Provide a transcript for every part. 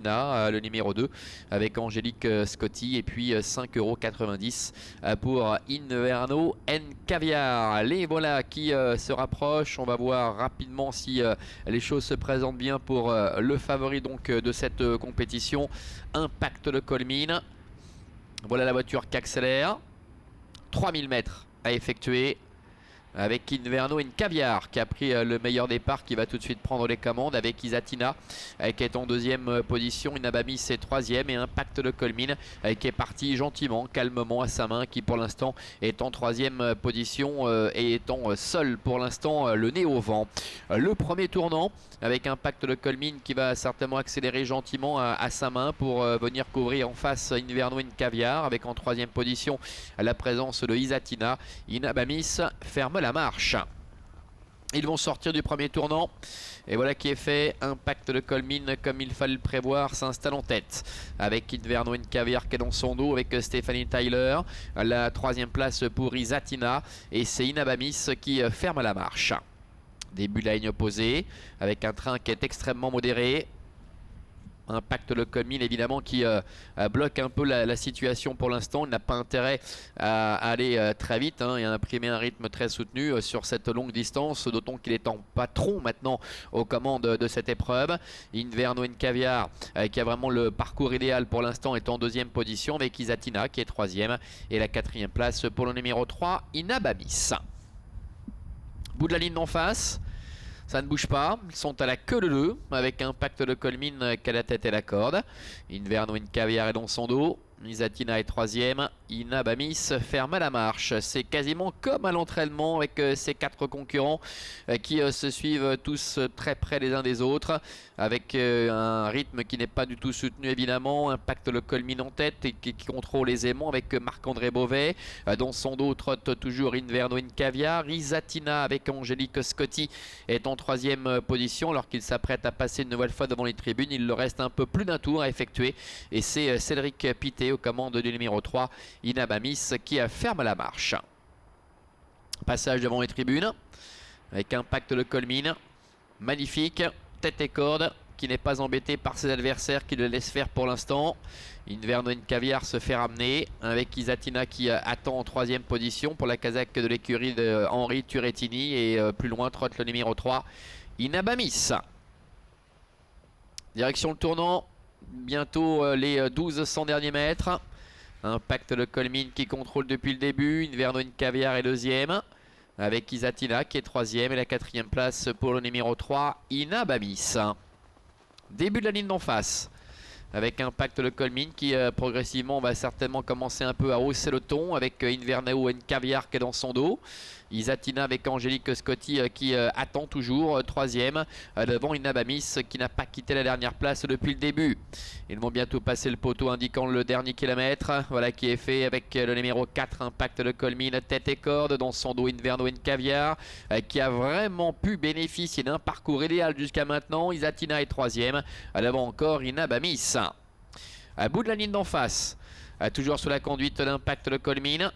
Le numéro 2 avec Angélique Scotty, et puis 5,90 € pour Inverno and Caviar. Les voilà qui se rapprochent. On va voir rapidement si les choses se présentent bien pour le favori donc de cette compétition, Impact de Colmine. Voilà la voiture qui accélère. 3000 mètres à effectuer, avec Inverno and Caviar qui a pris le meilleur départ, qui va tout de suite prendre les commandes, avec Isatina qui est en deuxième position, Inabamis est troisième, et Impact de Colmine qui est parti gentiment, calmement à sa main, qui pour l'instant est en troisième position et étant seul pour l'instant le nez au vent. Le premier tournant avec Impact de Colmine qui va certainement accélérer gentiment à sa main pour venir couvrir en face Inverno and Caviar, avec en troisième position la présence de Isatina. Inabamis ferme la marche. Ils vont sortir du premier tournant, et voilà qui est fait. Impact de Colmine, comme il fallait le prévoir, s'installe en tête, avec Inverno and Caviar qui est dans son dos, avec Stéphanie Tyler. La troisième place pour Isatina, et c'est Inabamis qui ferme la marche. Début de la ligne opposée, avec un train qui est extrêmement modéré. Impact de Colmine évidemment qui bloque un peu la situation pour l'instant. Il n'a pas intérêt à aller très vite et à imprimer un rythme très soutenu sur cette longue distance, d'autant qu'il est en patron maintenant aux commandes de cette épreuve. Inverno and Caviar qui a vraiment le parcours idéal pour l'instant est en deuxième position, avec Isatina qui est troisième, et la quatrième place pour le numéro 3, Inabamis. Bout de la ligne d'en face, ça ne bouge pas, ils sont à la queue leu, avec Impact de Colmine qui a la tête et la corde. Inverno and Caviar est dans son dos, Isatina est troisième, Inabamis ferme la marche. C'est quasiment comme à l'entraînement, avec ces quatre concurrents qui se suivent tous très près les uns des autres, avec un rythme qui n'est pas du tout soutenu évidemment. Impact de Colmine en tête et qui contrôle aisément, avec Marc-André Beauvais. Dans son dos trotte toujours Inverno and Caviar. Isatina avec Angélique Scotty est en troisième position, alors qu'il s'apprête à passer une nouvelle fois devant les tribunes. Il leur reste un peu plus d'un tour à effectuer, et c'est Cédric Pité aux commandes du numéro 3, Inabamis, qui ferme la marche. Passage devant les tribunes avec Impact de Colmine, magnifique, tête et corde, qui n'est pas embêté par ses adversaires qui le laissent faire pour l'instant. Inverno and Caviar se fait ramener, avec Isatina qui attend en troisième position pour la casaque de l'écurie de Henri Turrettini, et plus loin trotte le numéro 3, Inabamis. Direction le tournant, bientôt les 1200 derniers mètres. Impact de Colmine qui contrôle depuis le début, Inverno and Caviar est deuxième, avec Isatina qui est troisième, et la quatrième place pour le numéro 3, Inabamis. Début de la ligne d'en face, avec Impact de Colmine qui progressivement va certainement commencer un peu à hausser le ton, avec Inverno and Caviar qui est dans son dos. Isatina avec Angélique Scotty qui attend toujours troisième, devant Inabamis qui n'a pas quitté la dernière place depuis le début. Ils vont bientôt passer le poteau indiquant le dernier kilomètre. Voilà qui est fait, avec le numéro 4, Impact de Colmine, tête et corde. Dans son dos Inverno and Caviar qui a vraiment pu bénéficier d'un parcours idéal jusqu'à maintenant. Isatina est troisième, devant encore Inabamis. À bout de la ligne d'en face, toujours sous la conduite d'Impact de Colmine,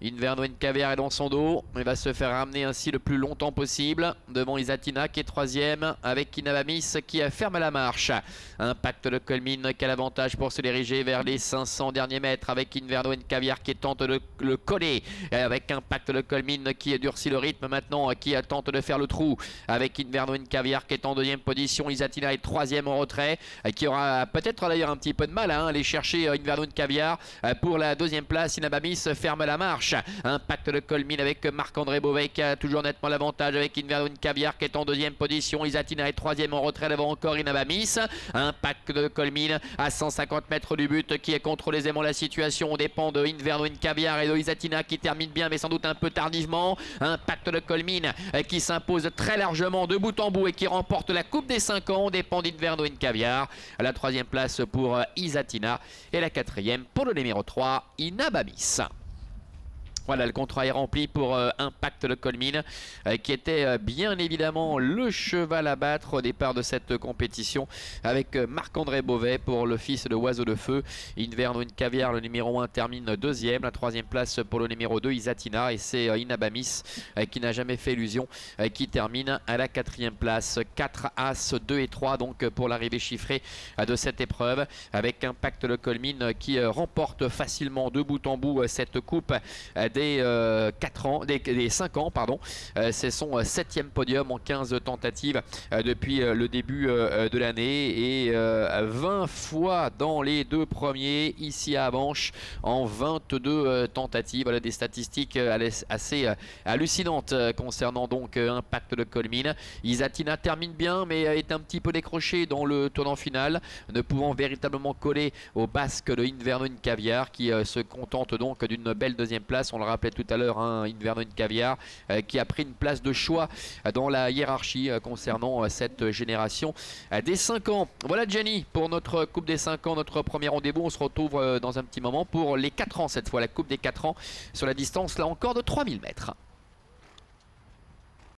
Inverno and Caviar est dans son dos. Il va se faire ramener ainsi le plus longtemps possible, devant Isatina qui est troisième, avec Inabamis qui ferme la marche. Impact de Colmine qui a l'avantage pour se diriger vers les 500 derniers mètres, avec Inverno and Caviar qui tente de le coller, avec Impact de Colmine qui durcit le rythme maintenant, qui tente de faire le trou, avec Inverno and Caviar qui est en deuxième position. Isatina est troisième en retrait, qui aura peut-être d'ailleurs un petit peu de mal à aller chercher Inverno and Caviar pour la deuxième place. Inabamis ferme la marche. Impact de Colmine avec Marc-André Beauvais qui a toujours nettement l'avantage, avec Inverno and Caviar qui est en deuxième position. Isatina est troisième en retrait, devant encore Inabamis. Impact de Colmine à 150 mètres du but qui contrôle aisément la situation. On dépend de Inverno and Caviar et de Isatina qui termine bien, mais sans doute un peu tardivement. Impact de Colmine qui s'impose très largement de bout en bout et qui remporte la Coupe des 5 ans. On dépend d'Inverno and Caviar. La troisième place pour Isatina, et la quatrième pour le numéro 3, Inabamis. Voilà, le contrat est rempli pour Impact le Colmine, qui était bien évidemment le cheval à battre au départ de cette compétition, avec Marc-André Beauvais pour le fils de Oiseau de Feu. Inverno une Caviar, le numéro 1, termine deuxième. La troisième place pour le numéro 2, Isatina. Et c'est Inabamis, qui n'a jamais fait illusion, qui termine à la quatrième place. 4 As, 2 et 3 donc pour l'arrivée chiffrée de cette épreuve, avec Impact le Colmine qui remporte facilement de bout en bout cette coupe des 5 ans, pardon. C'est son 7e podium en 15 tentatives depuis le début de l'année, et 20 fois dans les 2 premiers ici à Avanches en 22 tentatives. Voilà des statistiques assez hallucinantes concernant donc Impact de Colmine. Isatina termine bien, mais est un petit peu décroché dans le tournant final, ne pouvant véritablement coller au basque de Inverno une Caviar, qui se contente donc d'une belle deuxième place. On le rappelait tout à l'heure, Inverno une Caviar qui a pris une place de choix dans la hiérarchie concernant cette génération des 5 ans. Voilà Jenny pour notre Coupe des 5 ans, notre premier rendez-vous. On se retrouve dans un petit moment pour les 4 ans cette fois, la Coupe des 4 ans sur la distance là encore de 3000 mètres.